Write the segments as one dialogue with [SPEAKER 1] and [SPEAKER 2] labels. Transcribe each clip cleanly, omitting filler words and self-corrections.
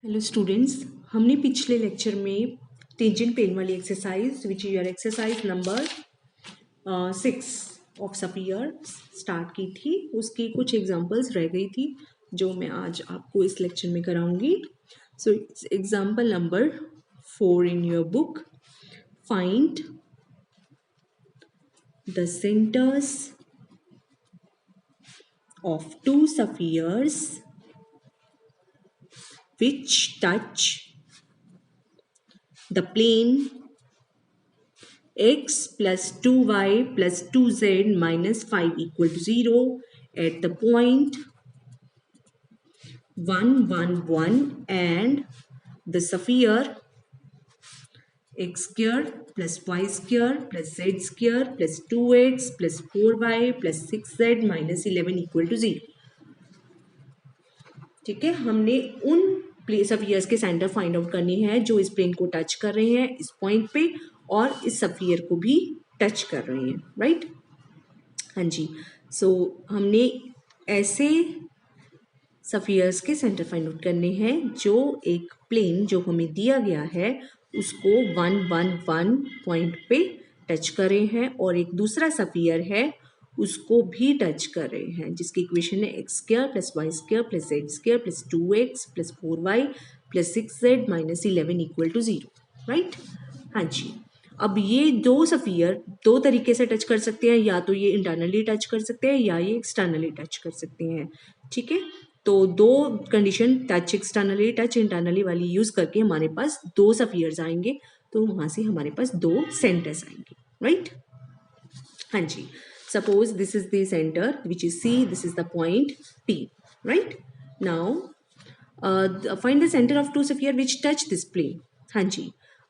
[SPEAKER 1] Hello students, हमने पिछले lecture में टेंजेंट प्लेन वाली exercise which is your exercise number 6 of sphere start की थी। उसकी कुछ एग्जांपल्स रह गई थी जो मैं आज आपको इस लेक्चर में कराऊंगी। So example number 4 in your book, find the centres of two spheres which touch the plane x plus 2y plus 2z minus 5 equal to 0 at the point 1 1 1 and the sphere x square plus y square plus z square plus 2x plus 4y plus 6z minus 11 equal to 0। ठीक है, हमने उन spheres के centre find out करनी है जो इस plane को टच कर रहे हैं इस पॉइंट पे और इस सफियर को भी टच कर रहे हैं, राइट। हाँ जी, सो हमने ऐसे सफियर्स के सेंटर फाइंड आउट करने हैं जो एक प्लेन जो हमें दिया गया है उसको 1 1 1 पॉइंट पे टच कर रहे हैं और एक दूसरा सफियर है उसको भी टच कर रहे हैं जिसकी इक्वेशन है x square plus y square plus z square plus 2x plus 4y plus 6z minus 11 equal to 0, right. हाँ जी, अब ये दो सफियर दो तरीके से टच कर सकते हैं, या तो ये इंटरनली टच कर सकते हैं या ये एक्सटर्नली टच कर सकते हैं। ठीक है, तो दो condition touch externally touch internally वाली यूज करके हमारे पास दो सफियर्स आएंगे, तो वहां से हमारे पास दो सेंटर्स आएंगे, राइट। हाँ जी, suppose this is the center which is C, this is the point P, right। now find the center of two sphere which touch this plane। हाँ जी,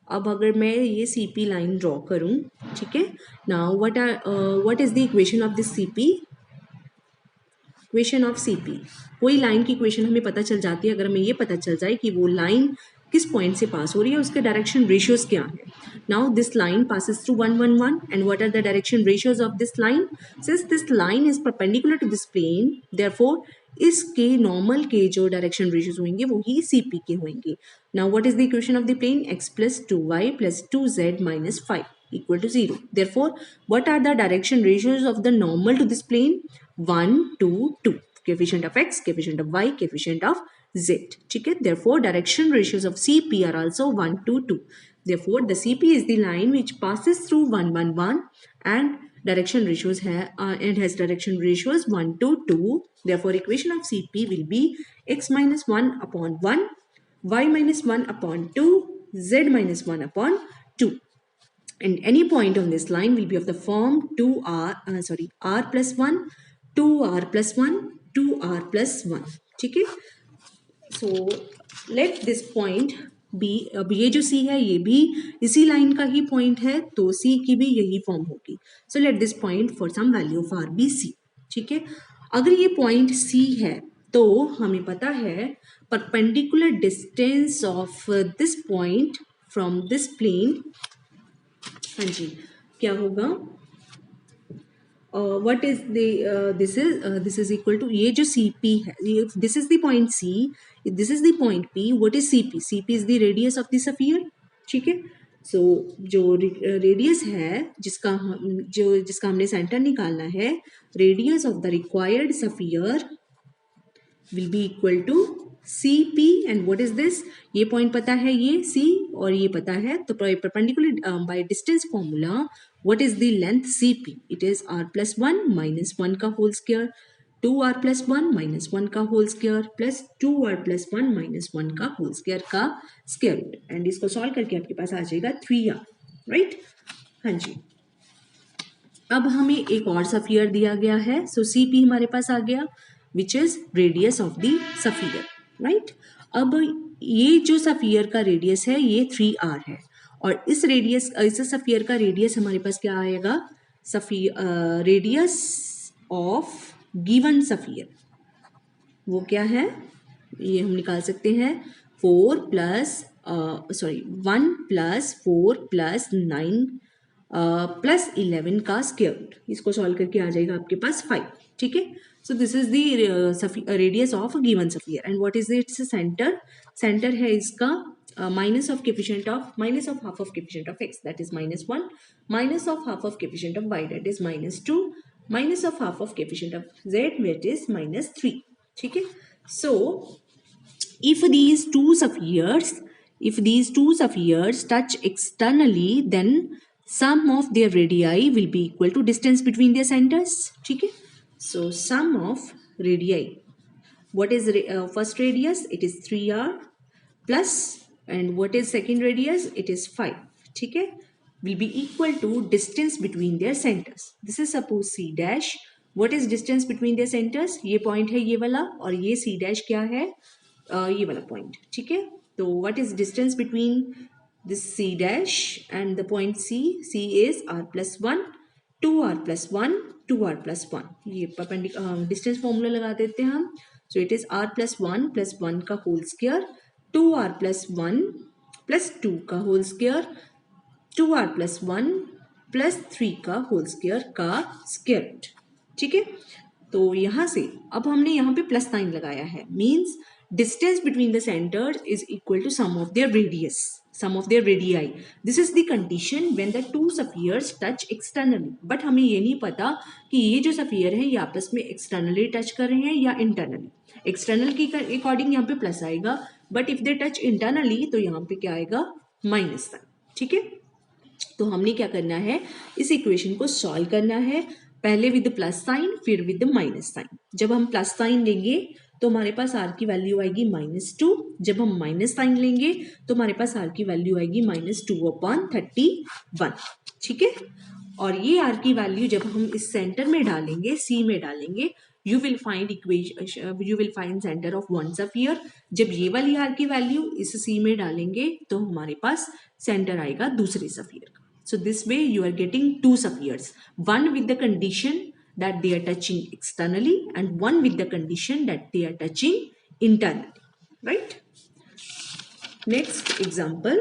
[SPEAKER 1] अब अगर मैं ये CP लाइन ड्रॉ करूं, ठीक है, now what is the equation of this CP? Equation of CP, कोई लाइन की इक्वेशन हमें पता चल जाती है अगर हमें ये पता चल जाए कि वो लाइन किस पॉइंट से पास हो रही है, उसके डायरेक्शन रेशियोज क्या है। Now this line passes through 1 1 1 and what are the direction ratios of this line? Since this line is perpendicular to this plane, therefore इसके नॉर्मल के जो डायरेक्शन रेशियोज होंगे वो ही CP के होंगे। Now what is the equation of the plane? x plus 2y plus 2z minus 5 equal to 0। Therefore, what are the direction ratios of the normal to this plane? 1 2 2, coefficient of x, coefficient of y, coefficient of z। ठीक है, therefore direction ratios of CP are also 1 2 2। Therefore, the CP is the line which passes through 1 1 1 and direction ratios and has direction ratios 1 2 2। Therefore, equation of CP will be x minus 1 upon 1, y minus 1 upon 2, z minus 1 upon 2। And any point on this line will be of the form r plus 1, 2r plus 1, 2r plus 1। ठीक है, so let this point be, अब ये जो C है ये भी इसी line का ही पॉइंट है तो C की भी यही फॉर्म होगी। so let this point for some value of r be C। ठीक है, अगर ये पॉइंट C है तो हमें पता है perpendicular distance of this point from this plane, हाँ जी, क्या होगा? What is this is equal to, ये जो CP है, this is the point C, this is the point P, what is CP? CP is the radius of the sphere. ठीक है, सो जो रेडियस है जिसका हमने सेंटर निकालना है, radius of the required sphere will be equal to CP and what is this? ये point पता है ये C और ये पता है, तो perpendicular by distance formula what is the length CP? It is r plus 1 minus 1 का whole square, 2r plus 1 minus 1 का whole square plus 2r plus 1 minus 1 का whole square का square root, एंड इसको सॉल्व करके आपके पास आ जाएगा 3r, right. हाँ जी, अब हमें एक और सफियर दिया गया है, सो CP हमारे पास आ गया which is radius of the sphere, right। अब ये जो सफियर का रेडियस है ये 3r है और इस सफियर का रेडियस हमारे पास क्या आएगा? रेडियस ऑफ गिवन सफियर वो क्या है, ये हम निकाल सकते हैं 1 प्लस 4 प्लस 9 प्लस 11 का स्क्वायर रूट, इसको सॉल्व करके आ जाएगा आपके पास 5। ठीक है, So this is the radius of a given sphere, and what is its center? Center है इसका minus of half of coefficient of x, that is -1, minus of half of coefficient of y, that is -2, minus of half of coefficient of z, that is -3. ठीक है. So if these two spheres touch externally, then sum of their radii will be equal to distance between their centers. ठीक है. So sum of radii, what is first radius? It is 3r plus, and what is second radius? It is 5. ठीक है. Will be equal to distance between their centers. This is suppose c dash. What is distance between their centers? ये point है ये वाला, और ये c dash क्या है? ये वाला point. ठीक है. तो what is distance between this c dash and the point c? C is r plus 1, 2r plus 1, 2r plus 1. ये distance formula लगा देते हैं हम. So it is r plus 1 का whole square, 2r plus 1 plus 2 का whole square, 2r plus 1 plus 3 का whole square का square root. ठीक है. तो यहाँ से अब हमने यहाँ पे प्लस साइन लगाया है, means distance between the centers is equal to sum of their radii. This is the condition when the two spheres touch externally. But हमें ये नहीं पता कि ये जो sphere है ये आपस में externally touch कर रहे हैं या internally. External की according यहाँ पे प्लस आएगा, but if they touch internally तो यहाँ पे क्या आएगा? Minus sign. ठीक है. तो हमने क्या करना है, इस इक्वेशन को सॉल्व करना है, पहले विद प्लस साइन फिर विद माइनस साइन. जब हम प्लस साइन लेंगे तो हमारे पास r की वैल्यू आएगी -2. जब हम माइनस साइन लेंगे तो हमारे पास r की वैल्यू आएगी -2/31. ठीक है. और ये r की वैल्यू जब हम इस सेंटर में डालेंगे, c में डालेंगे, you will find centre of one sphere. जब ये वाली r की वैल्यू इस c में डालेंगे तो हमारे पास सेंटर आएगा दूसरे स्फीयर का. So this way you are getting two spheres, one with the condition that they are touching externally and one with the condition that they are touching internally, right? Next example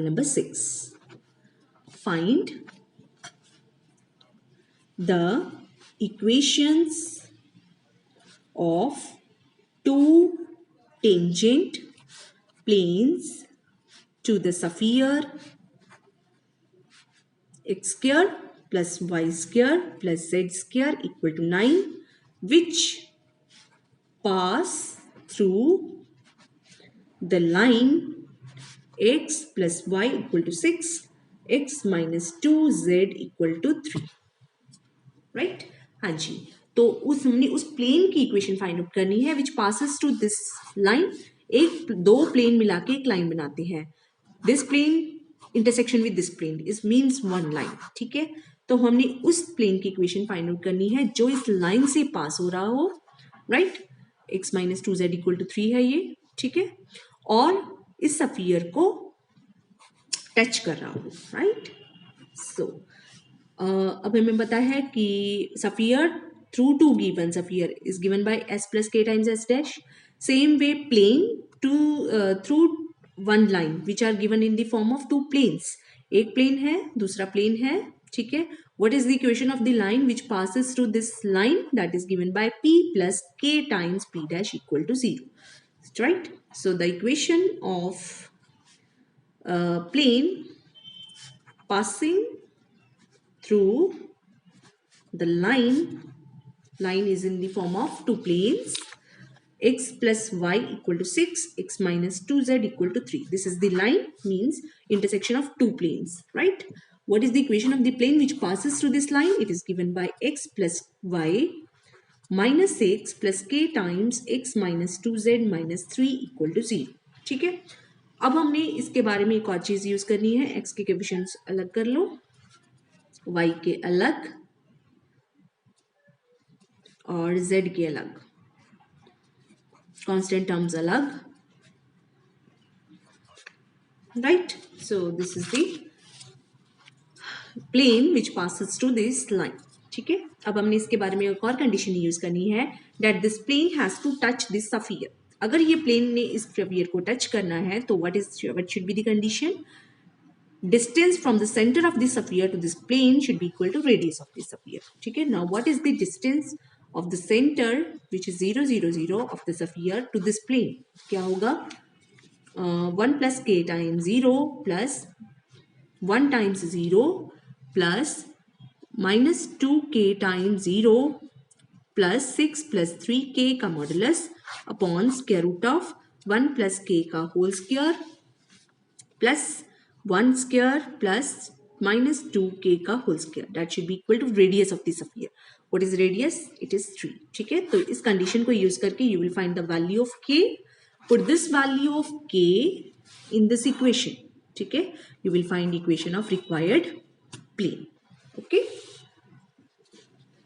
[SPEAKER 1] number 6. Find the equations of two tangent planes to the sphere x square plus y square plus z square equal to 9, which pass through the line x plus y equal to 6, x minus 2z equal to 3. right? हाँ जी. तो हमने उस plane की equation find out करनी है which passes to this line. दो plane मिला के एक लाइन बनाते हैं. This plane intersection with this plane is means one line. ठीक है. तो हमने उस प्लेन की इक्वेशन फाइंड आउट करनी है जो इस लाइन से पास हो रहा हो. Right. x minus 2z equal to 3 है ये. ठीक है. और इस स्फीयर को टच कर रहा हो. राइट. सो अब हमें पता है कि sphere through two given sphere is given by s plus k times s dash. Same way plane through one line which are given in the form of two planes. एक plane है, दूसरा plane है. ठीक है. What is the equation of the line which passes through this line? That is given by p plus k times p dash equal to 0. Right. So the equation of plane passing through the line is in the form of two planes, x plus y equal to 6, x minus 2z equal to 3. This is the line, means intersection of two planes, right? What is the equation of the plane which passes through this line? It is given by x plus y minus 6 plus k times x minus 2z minus 3 equal to 0. ठीक है. अब हमने इसके बारे में एक और चीज यूज करनी है. x के कोएफिशिएंट्स अलग कर लो, y के अलग और z के अलग, constant terms अलग. Right. So this is the plane which passes through this line. ठीक है. अब हमने इसके बारे में एक और कंडीशन यूज करनी है that this plane has to touch this sphere. अगर ये प्लेन ने इस स्फीयर को टच करना है तो what should be the condition? distance from the center of the sphere to this plane should be equal to radius of the sphere. ठीक है. Now what is the distance of the center which is 0 0 0 of the sphere to this plane? क्या होगा? 1 plus k times 0 plus 1 times 0 plus minus 2k times 0 plus 6 plus 3k का modulus upon square root of 1 plus k का whole square plus 1 square plus minus 2k का whole square. That should be equal to radius of the sphere. What is radius? It is 3. ठीक है. तो इस condition को use करके you will find the value of k. Put this value of k in this equation. ठीक है. You will find equation of required plane. Okay.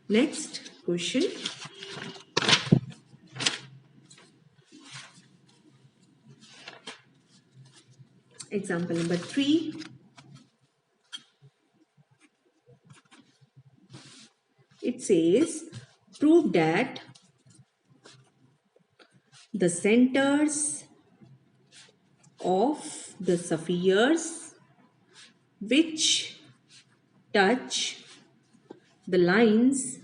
[SPEAKER 1] Next question. Example number 3. It says, prove that the centers of the spheres which touch the lines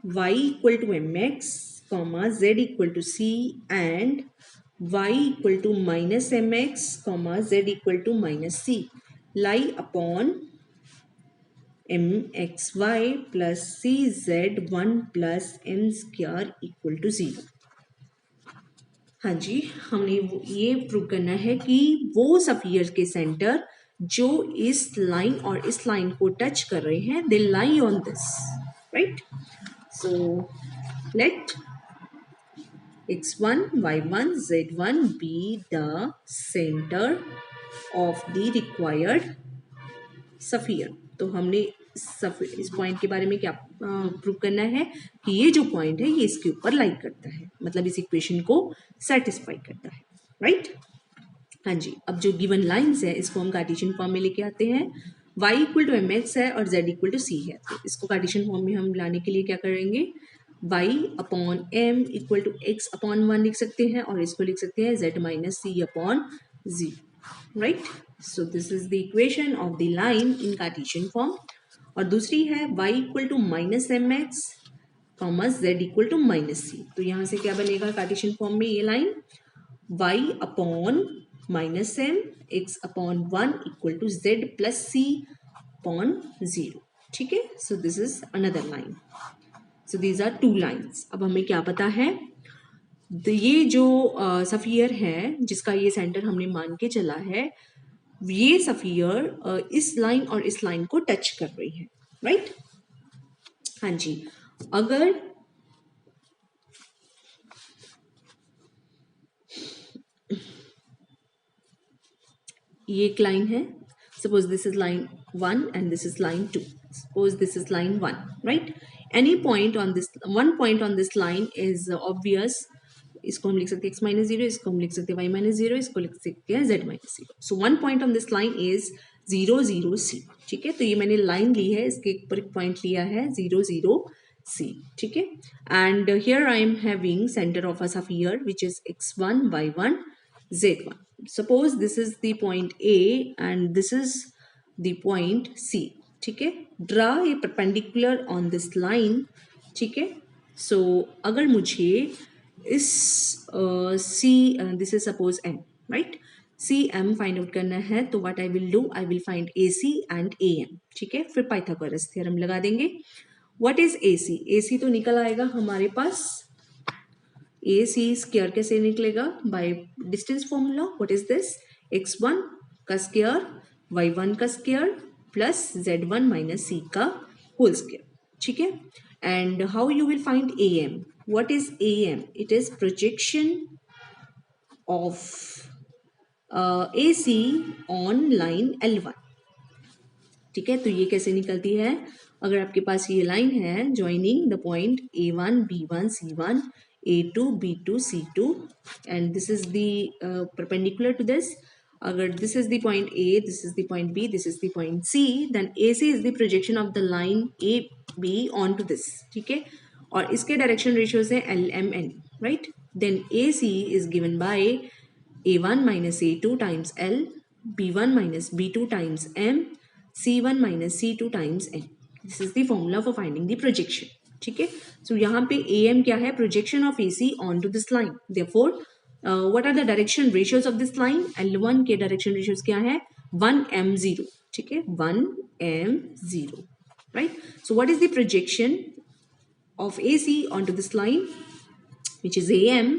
[SPEAKER 1] y equal to mx, comma z equal to c and y equal to minus mx, comma z equal to minus c lie upon mxy plus cz1 plus m square equal to 0. हाँ जी, हमने ये prove करना है कि वो sphere के centre जो इस लाइन और इस लाइन को टच कर रहे हैं, they lie on this, right. So let x1 y1 z1 be the center of the required sphere. तो हमने इस पॉइंट के बारे में क्या प्रूव करना है कि ये जो पॉइंट है ये इसके ऊपर लाइक करता है, मतलब इस इक्वेशन को सेटिस्फाई करता है, राइट. हाँ जी. अब जो गिवन लाइंस है इसको हम कार्टेशियन फॉर्म में लेके आते हैं. y इक्वल टू mx है और z इक्वल टू c है, तो इसको कार्टेशियन फॉर्म में हम लाने के लिए क्या करेंगे, y upon m equal to x upon 1 लिख सकते हैं और इसको लिख सकते हैं z minus c upon 0, right. So this is the equation of the line in Cartesian form. और दूसरी है y equal to minus m x comma z equal to minus c. तो यहाँ से क्या बनेगा कार्टेशियन फॉर्म में, ये लाइन y upon minus m x upon 1 equal to z plus c upon 0. ठीक है. So this is another line. So these are two lines. अब हमें क्या पता है, ये जो स्फीयर है जिसका ये सेंटर हमने मान के चला है, ये स्फीयर इस लाइन और इस लाइन को टच कर रही है, राइट. हाँ जी. अगर ये एक लाइन है, suppose this is line 1 and this is line 2. Suppose this is line 1, right. Any point on this, one point on this line is obvious. इसको हम लिख सकते हैं x माइनस 0, इसको हम लिख सकते हैं y माइनस 0, इसको लिख सकते हैं z minus 0. So one point on this line is 0 0 c. ठीक है. तो ये मैंने लाइन ली है, इसके ऊपर एक पॉइंट लिया है 0 0 c. ठीक है. And here I am having centre of a sphere which is x1 y1 z1. Suppose this is the point a and this is the point c. ठीक है. Draw a perpendicular on this line. ठीक है. सो अगर मुझे इस C this is suppose M, right. CM find out करना है, तो what I will do, I will find AC and AM. ठीक है. फिर पाइथागोरस थ्योरम लगा देंगे. What is AC? AC तो निकल आएगा हमारे पास, AC स्क्वायर कैसे निकलेगा, by distance formula. What is this, x1 का स्क्वायर y1 का square plus z1 minus c का होल स्क्वायर. ठीक है. And how you will find AM? What is AM? It is projection of AC on line L1. ठीक है. तो ये कैसे निकलती है, अगर आपके पास ये लाइन है joining the point A1 B1 C1 A2 B2 C2 and this is the perpendicular to this. अगर this is the point A, this is the point B, this is the point C, then AC is the projection of the line AB onto this. ठीक है. और इसके direction ratios है LMN, right. Then AC is given by A1 minus A2 times L B1 minus B2 times M, C1 minus C2 times N. This is the formula for finding the projection. ठीक है, so यहाँ पे AM क्या है, projection of AC onto this line. Therefore, what are the direction ratios of this line? L1 के direction ratios क्या है, 1m0. ठीक है, 1m0, right? So what is the projection of AC onto this line, which is AM?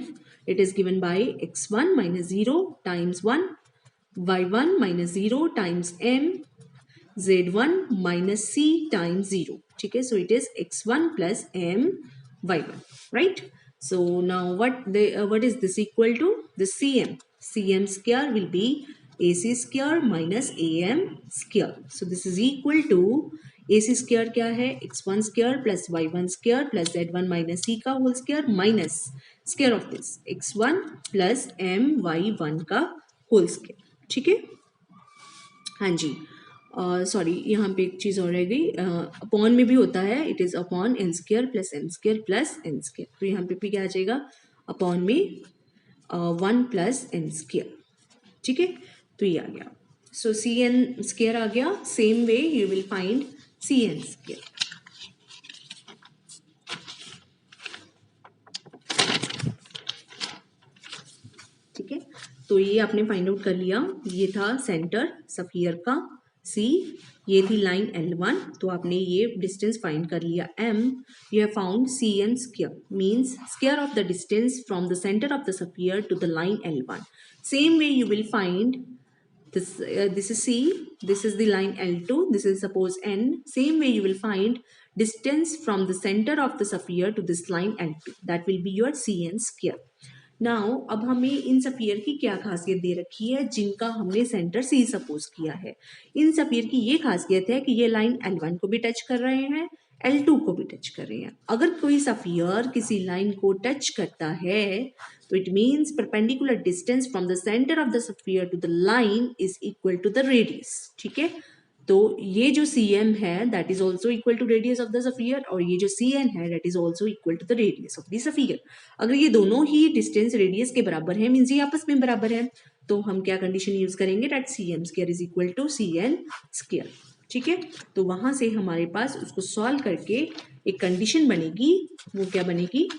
[SPEAKER 1] It is given by x1 minus 0 times 1, y1 minus 0 times m, z1 minus c times 0. ठीक है, so it is x1 plus m y1, right? So now what is this equal to? The cm square will be ac square minus am square. So this is equal to ac square क्या है, x1 square plus y1 square plus z1 minus c का whole square minus square of this x1 plus m y1 का whole square. ठीक है, हाँ जी, sorry यहाँ पे एक चीज़ और रह गई, अपॉन में भी होता है, it is upon n square plus m square plus n square. तो यहाँ पे भी क्या आ जाएगा, अपॉन में 1 प्लस एन स्क्र. ठीक है, तो ये आ गया. सो सी एन स्क्र आ गया. Same way you will find c n square. ठीक है, तो ये आपने फाइंड आउट कर लिया. ये था सेंटर सफियर का C, ये थी लाइन L1, तो आपने ये डिस्टेंस फाइंड कर लिया M. You have found CM square, means square of the distance from the centre of the sphere to the line L1. Same way you will find this is C, this is the line L2, this is suppose N. Same way you will find distance from the center of the sphere to this line L2, that will be your CN square. Now अब हमें इन sphere की क्या खासियत दे रखी है, जिनका हमने centre C suppose किया है. इन सफियर की ये खासियत है कि ये लाइन L1 को भी टच कर रहे हैं, L2 को भी टच कर रहे हैं. अगर कोई सफियर किसी लाइन को टच करता है तो it means perpendicular distance from the centre of the sphere to the line is equal to the radius. ठीक है, तो ये जो CM है that is also equal to radius of the sphere, और ये जो CN है that is also equal to the radius of the sphere. अगर ये दोनों ही डिस्टेंस रेडियस के बराबर है, मीन्स ये आपस में बराबर है, तो हम क्या कंडीशन यूज करेंगे, that CM square is equal to CN square. ठीक है, तो वहां से हमारे पास उसको सॉल्व करके एक कंडीशन बनेगी. वो क्या बनेगी,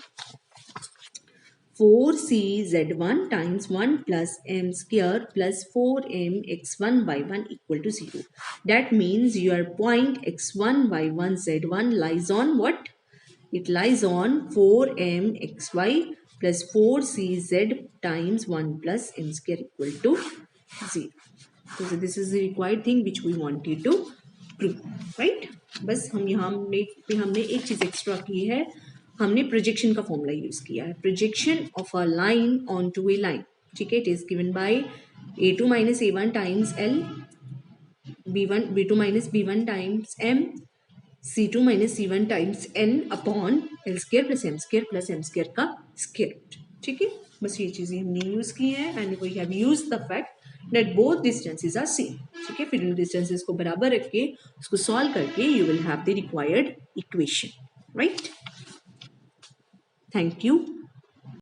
[SPEAKER 1] 4CZ1 times 1 plus m square plus 4m x1 y1 equal to 0. That means your point x1 y1 z1 lies on what? It lies on 4m xy plus 4cz times 1 plus m square equal to 0. So this is the required thing which we wanted to prove, right? बस हम यहाँ हमने एक चीज़ extra की है, हमने projection का formula use किया है. Projection of a line on to a line. ठीक है, it is given by A2 minus A1 times L, B2 minus B1 times M, C2 minus C1 times N upon L square plus M square का स्क्वायर. ठीक है, बस ये चीज़ें हमने यूज की है and we have used the fact that both distances are same. ठीक है, फिर इन डिस्टेंसेस को बराबर रख के उसको सॉल्व करके you will have the required equation, right? Thank you.